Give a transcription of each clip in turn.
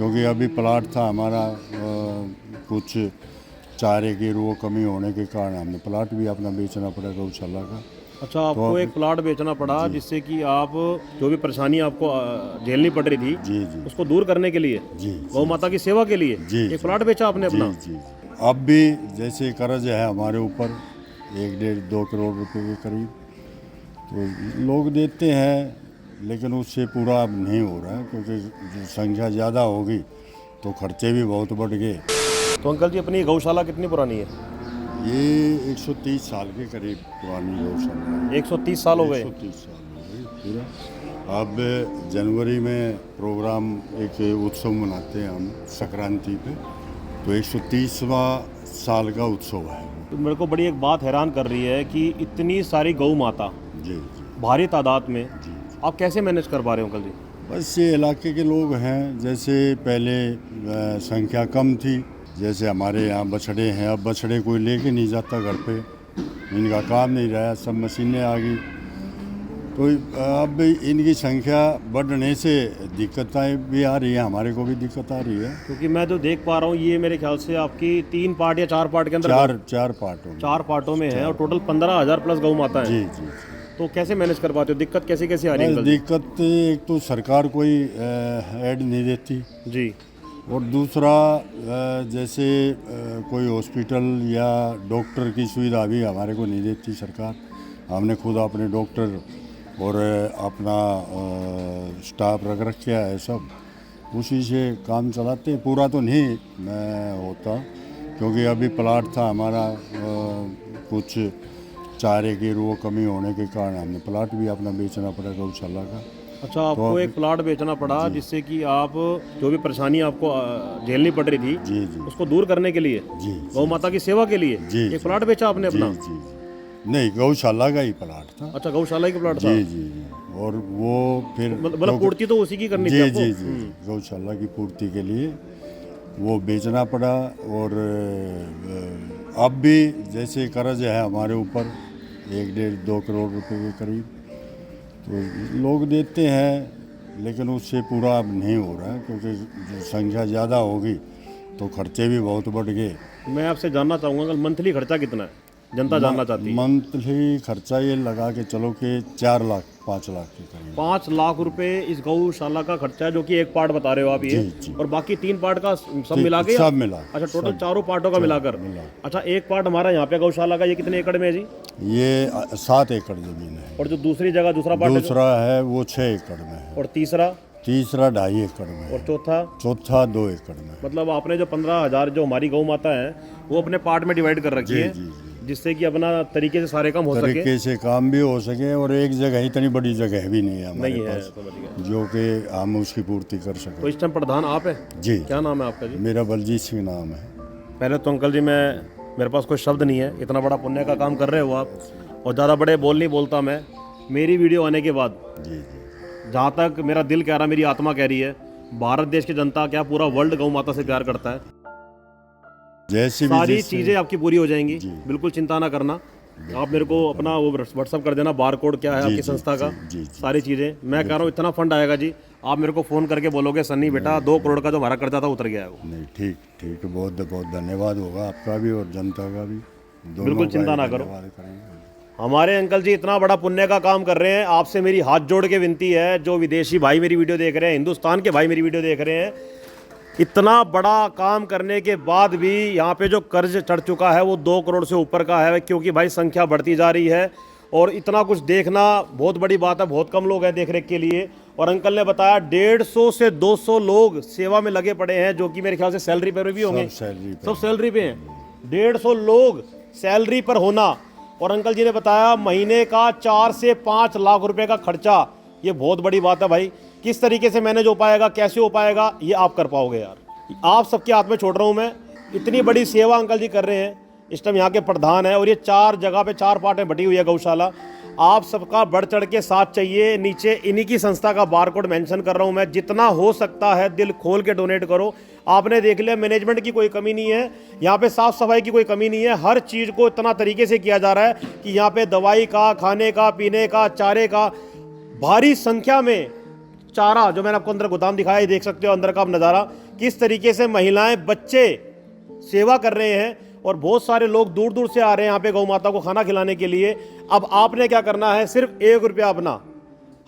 क्योंकि अभी प्लाट था हमारा कुछ चारे की वो कमी होने के कारण हमने प्लाट भी अपना बेचना पड़ा गौशाला का। अच्छा, आपको एक प्लाट बेचना पड़ा जिससे कि आप जो भी परेशानी आपको झेलनी पड़ रही थी जी जी उसको दूर करने के लिए, जी गौ माता की सेवा के लिए जी एक प्लाट बेचा आपने जी अपना। जी। अब भी जैसे कर्ज है हमारे ऊपर 1-1.5-2 करोड़ रुपए के करीब, तो लोग देते हैं लेकिन उससे पूरा अब नहीं हो रहा है, क्योंकि जो संख्या ज़्यादा होगी तो खर्चे भी बहुत बढ़ गए। तो अंकल जी, अपनी गौशाला कितनी पुरानी है? ये 130 साल के करीब पुरानी गौशाला है। 130 साल हो गए। 130 साल हो गए पूरा। अब जनवरी में प्रोग्राम एक उत्सव मनाते हैं हम संक्रांति पे, तो 130वां साल का उत्सव है। तो मेरे को बड़ी एक बात हैरान कर रही है कि इतनी सारी गौ माता जी जी भारी तादाद में जी। आप कैसे मैनेज कर पा रहे हो अंकल जी? बस ये इलाके के लोग हैं, जैसे पहले संख्या कम थी, जैसे हमारे यहाँ बछड़े हैं, अब बछड़े कोई लेके नहीं जाता घर पे, इनका काम नहीं रहा, सब मशीनें आ गई, तो अब इनकी संख्या बढ़ने से दिक्कतें भी आ रही हैं, हमारे को भी दिक्कत आ रही है। क्योंकि मैं जो देख पा रहा हूँ ये मेरे ख्याल से आपकी 3 पार्ट या 4 पार्ट के अंदर चार पार्टों में 4 पार्टों में है और टोटल 15,000 प्लस गौ माता है। जी जी। तो कैसे मैनेज कर पाते हो? दिक्कत कैसे कैसे आ रही है बस अंकल जी? दिक्कत एक तो सरकार कोई ऐड नहीं देती, जी और दूसरा जैसे कोई हॉस्पिटल या डॉक्टर की सुविधा भी हमारे को नहीं देती सरकार। हमने खुद अपने डॉक्टर और अपना स्टाफ रख रखा है, सब उसी से काम चलाते हैं। पूरा तो नहीं होता, क्योंकि अभी प्लाट था हमारा कुछ चारे की वो कमी होने के कारण हमने प्लाट भी अपना बेचना पड़ा गौशाला का। अच्छा, आपको एक प्लाट बेचना पड़ा जिससे कि आप जो भी परेशानी आपको झेलनी पड़ रही थी जी जी उसको दूर करने के लिए, जी गौ माता की सेवा के लिए जी एक प्लाट बेचा आपने जी अपना? जी। नहीं, गौशाला का ही प्लाट था। अच्छा, गौशाला का प्लाट था। जी जी जी। और वो फिर मतलब पूर्ति तो उसी की करनी थी जी आपको? जी जी गौशाला की पूर्ति के लिए वो बेचना पड़ा। और अब भी जैसे कर्ज है हमारे ऊपर 1-1.5-2 करोड़ रुपए के करीब, तो लोग देते हैं लेकिन उससे पूरा अब नहीं हो रहा है, क्योंकि जो संख्या ज़्यादा होगी तो खर्चे भी बहुत बढ़ गए। मैं आपसे जानना चाहूँगा अंकल, मंथली खर्चा कितना है? जनता जानना चाहती है। मंथली खर्चा ये लगा के चलो कि 4 लाख 5 लाख के करीब। 5 लाख रुपए इस गौशाला का खर्चा है, जो कि एक पार्ट बता रहे हो आप ये, जी। और बाकी 3 पार्ट का सब मिला के? सब मिला। अच्छा, टोटल चारों पार्टों का मिलाकर। अच्छा, एक पार्ट हमारा यहाँ पे गौशाला का ये कितने एकड़ में है जी? ये 7 एकड़ जमीन है। और जो दूसरी जगह दूसरा पार्ट दूसरा है वो 6 एकड़ में है। और तीसरा 2.5 एकड़ में है। और चौथा? चौथा 2 एकड़ में। मतलब आपने जो 15,000 जो हमारी गौ माता है वो अपने पार्ट में डिवाइड कर रखी जी है, जी जी। जिससे कि अपना तरीके से सारे काम हो सके। तरीके से काम भी हो सके, और एक जगह इतनी बड़ी जगह भी नहीं है हमारे नहीं है, पास समझ गया। जो कि हम उसकी पूर्ति कर तो सकें। इस टाइम प्रधान आप है? जी। क्या नाम है आपका जी? मेरा बलजीत सिंह नाम है। पहले तो अंकल जी, मेरे पास कोई शब्द नहीं है, इतना बड़ा पुण्य का काम कर रहे हो आप, और ज़्यादा बड़े बोल नहीं बोलता मैं। मेरी वीडियो आने के बाद जी जी जहाँ तक मेरा दिल कह रहा, मेरी आत्मा कह रही है, भारत देश की जनता क्या पूरा वर्ल्ड गौ माता से प्यार करता है। जैसी भी सारी चीज़ें आपकी पूरी हो जाएंगी, जी। बिल्कुल चिंता ना करना। आप मेरे को अपना वो व्हाट्सअप कर देना, बार कोड क्या है आपकी संस्था का, जी। सारी चीज़ें। मैं कह रहा हूँ इतना फंड आएगा जी, आप मेरे को फ़ोन करके बोलोगे सन्नी बेटा 2 करोड़ का जो हमारा कर्जा था उतर गया है वो। नहीं, ठीक ठीक, बहुत बहुत धन्यवाद होगा आपका भी और जनता का भी, दोनों बिल्कुल का चिंता ही ना करो। धन्यवाद करेंगे। हमारे अंकल जी इतना बड़ा पुण्य का काम कर रहे हैं, आपसे मेरी हाथ जोड़ के विनती है, जो विदेशी भाई मेरी वीडियो देख रहे हैं, हिंदुस्तान के भाई मेरी वीडियो देख रहे हैं, इतना बड़ा काम करने के बाद भी यहाँ पे जो कर्ज चढ़ चुका है वो 2 करोड़ से ऊपर का है, क्योंकि भाई संख्या बढ़ती जा रही है और इतना कुछ देखना बहुत बड़ी बात है, बहुत कम लोग हैं देख रेख के लिए। और अंकल ने बताया 150 से 200 लोग सेवा में लगे पड़े हैं, जो कि मेरे ख्याल से सैलरी पर भी होंगे। सब सैलरी पे हैं। 150 लोग सैलरी पर होना, और अंकल जी ने बताया महीने का 4 से 5 लाख रुपए का खर्चा, ये बहुत बड़ी बात है भाई। किस तरीके से मैनेज हो पाएगा, कैसे हो पाएगा, ये आप कर पाओगे यार। आप सबके हाथ में छोड़ रहा हूँ मैं। इतनी बड़ी सेवा अंकल जी कर रहे हैं, इस टाइम यहाँ के प्रधान है, और ये 4 जगह पे 4 पार्ट में बटी हुई है गौशाला। आप सबका बढ़ चढ़ के साथ चाहिए। नीचे इन्हीं की संस्था का बारकोड मेंशन कर रहा हूँ मैं, जितना हो सकता है दिल खोल के डोनेट करो। आपने देख लिया, मैनेजमेंट की कोई कमी नहीं है यहाँ पे, साफ सफाई की कोई कमी नहीं है, हर चीज़ को इतना तरीके से किया जा रहा है कि यहाँ पे दवाई का, खाने का, पीने का, चारे का, भारी संख्या में चारा जो मैंने आपको अंदर गोदाम दिखाया, ये देख सकते हो अंदर का आप नज़ारा, किस तरीके से महिलाएं बच्चे सेवा कर रहे हैं और बहुत सारे लोग दूर दूर से आ रहे हैं यहाँ पे गौ माता को खाना खिलाने के लिए। अब आपने क्या करना है, सिर्फ 1 रुपया अपना,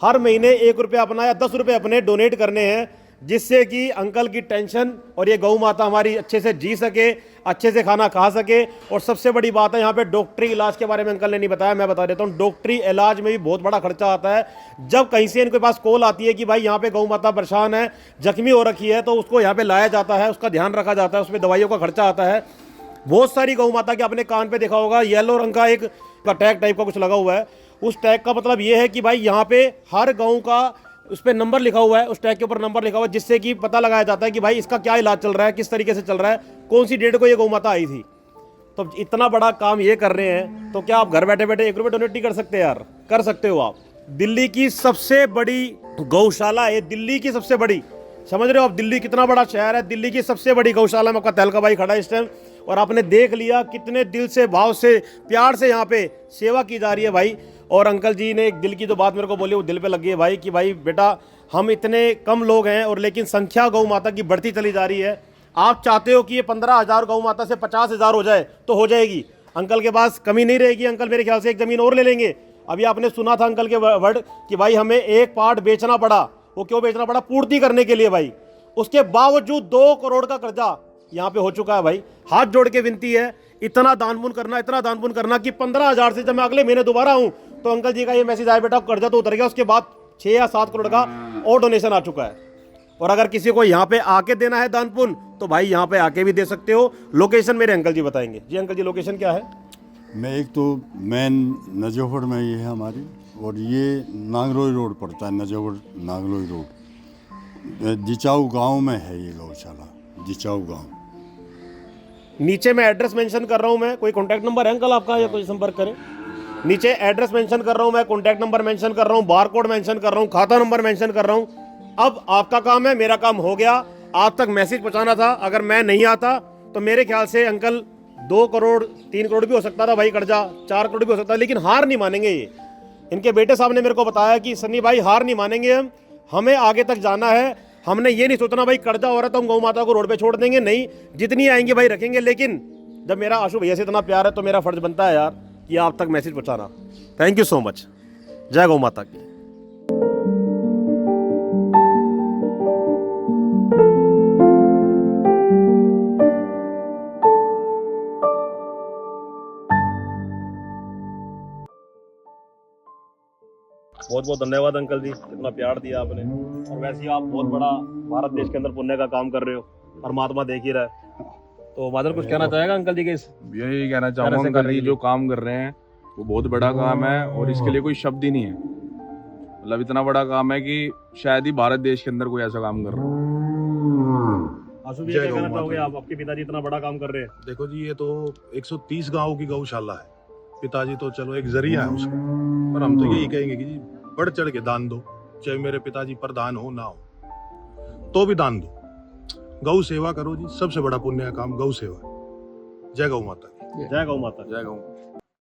हर महीने 1 रुपया अपना या 10 रुपये अपने डोनेट करने हैं, जिससे कि अंकल की टेंशन और ये गौ माता हमारी अच्छे से जी सके, अच्छे से खाना खा सके। और सबसे बड़ी बात है यहाँ पे डॉक्टरी इलाज के बारे में अंकल ने नहीं बताया, मैं बता देता हूँ। डॉक्टरी इलाज में भी बहुत बड़ा खर्चा आता है। जब कहीं से इनके पास कॉल आती है कि भाई यहाँ पे गौ माता परेशान है, जख्मी हो रखी है, तो उसको यहाँ पे लाया जाता है, उसका ध्यान रखा जाता है, उसमें दवाइयों का खर्चा आता है। बहुत सारी गौ माता के आपने कान पे देखा होगा येलो रंग का एक टैग टाइप का कुछ लगा हुआ है। उस टैग का मतलब ये है कि भाई यहाँ पे हर गौ का उस पर नंबर लिखा हुआ है, उस टैग के ऊपर नंबर लिखा हुआ है, जिससे कि पता लगाया जाता है कि भाई इसका क्या इलाज चल रहा है, किस तरीके से चल रहा है, कौन सी डेट को ये गौ माता आई थी। तो इतना बड़ा काम ये कर रहे हैं, तो क्या आप घर बैठे बैठे 1 रुपये डोनेट नहीं कर सकते यार? कर सकते हो आप। दिल्ली की सबसे बड़ी गौशाला है, दिल्ली की सबसे बड़ी, समझ रहे हो आप दिल्ली कितना बड़ा शहर है, दिल्ली की सबसे बड़ी गौशाला में आपका तहलका भाई खड़ा है इस टाइम। और आपने देख लिया कितने दिल से, भाव से, प्यार से यहाँ पे सेवा की जा रही है भाई। और अंकल जी ने एक दिल की जो बात मेरे को बोली वो दिल पे लगी है भाई, कि भाई बेटा हम इतने कम लोग हैं और लेकिन संख्या गौ माता की बढ़ती चली जा रही है। आप चाहते हो कि ये 15,000 गौ माता से 50,000 हो जाए तो हो जाएगी, अंकल के पास कमी नहीं रहेगी। अंकल मेरे ख्याल से एक ज़मीन और ले लेंगे। अभी आपने सुना था अंकल के वर्ड कि भाई हमें एक पार्ट बेचना पड़ा। वो क्यों बेचना पड़ा? पूर्ति करने के लिए भाई। उसके बावजूद 2 करोड़ का कर्जा यहाँ पे हो चुका है भाई। हाथ जोड़ के विनती है, इतना दान पुण्य करना, इतना दान पुण्य करना कि 15,000 से जब मैं अगले महीने दोबारा हूँ तो अंकल जी का ये मैसेज आया, बेटा कर्जा तो उतर गया। उसके बाद 6 या 7 करोड़ का और डोनेशन आ चुका है। और अगर किसी को यहाँ पे आके देना है दान पुण्य तो भाई यहाँ पे आके भी दे सकते हो। लोकेशन मेरे अंकल जी बताएंगे। जी अंकल जी, लोकेशन क्या है? मैं एक तो मेन नजफगढ़ में ये है हमारी, और ये नांगलोई रोड पड़ता है, नजफगढ़ नांगलोई रोड, जिचाऊ गांव में है ये गौशाला, जिचाऊ गांव। नीचे मैं एड्रेस मेंशन कर रहा हूँ, मैं कोई कॉन्टैक्ट नंबर है अंकल आपका या कोई संपर्क करें? नीचे एड्रेस मेंशन कर रहा हूँ मैं, कॉन्टैक्ट नंबर मेंशन कर रहा हूँ, बार कोड मेंशन कर रहा हूँ, खाता नंबर मेंशन कर रहा हूँ। अब आपका काम है, मेरा काम हो गया। आप तक मैसेज पहुँचाना था। अगर मैं नहीं आता तो मेरे ख्याल से अंकल 2 करोड़ 3 करोड़ भी हो सकता था भाई कर्जा, 4 करोड़ भी हो सकता है, लेकिन हार नहीं मानेंगे ये। इनके बेटे साहब ने मेरे को बताया कि सन्नी भाई हार नहीं मानेंगे हम, हमें आगे तक जाना है। हमने ये नहीं सोचना भाई कर्जा हो रहा है तो हम गौ माता को रोड पे छोड़ देंगे, नहीं, जितनी आएंगे भाई रखेंगे। लेकिन जब मेरा आशु भैया से इतना प्यार है तो मेरा फर्ज बनता है यार कि आप तक मैसेज पहुंचाना। Thank you so much. जय गौ माता की। बहुत बहुत धन्यवाद अंकल जी, इतना प्यार दिया आपने। और वैसे ही आप बहुत बड़ा भारत देश के अंदर पुण्य का काम कर रहे हो, परमात्मा देख ही रहा है। तो बादल कुछ कहना चाहेगा अंकल जी के इस? यही कहना चाहूँगा अंकल जी, जो काम कर रहे हैं वो बहुत बड़ा काम है और इसके लिए कोई शब्द ही नहीं है। मतलब इतना बड़ा काम है कि शायद ही भारत देश के अंदर कोई ऐसा काम कर रहा है। आशु भैया क्या कहना चाहोगे आप? आपके पिताजी इतना बड़ा काम कर रहे हैं। देखो जी, ये तो 130 गांव की गौशाला है। पिताजी तो चलो एक जरिया है उसका, पर हम तो यही कहेंगे कि जी बढ़ चढ़ के दान दो, चाहे मेरे पिताजी प्रधान हो ना हो तो भी दान दो। गौ सेवा करो जी, सबसे बड़ा पुण्य का काम गौ सेवा। जय गौ माता की। जय गौ माता। जय गौ।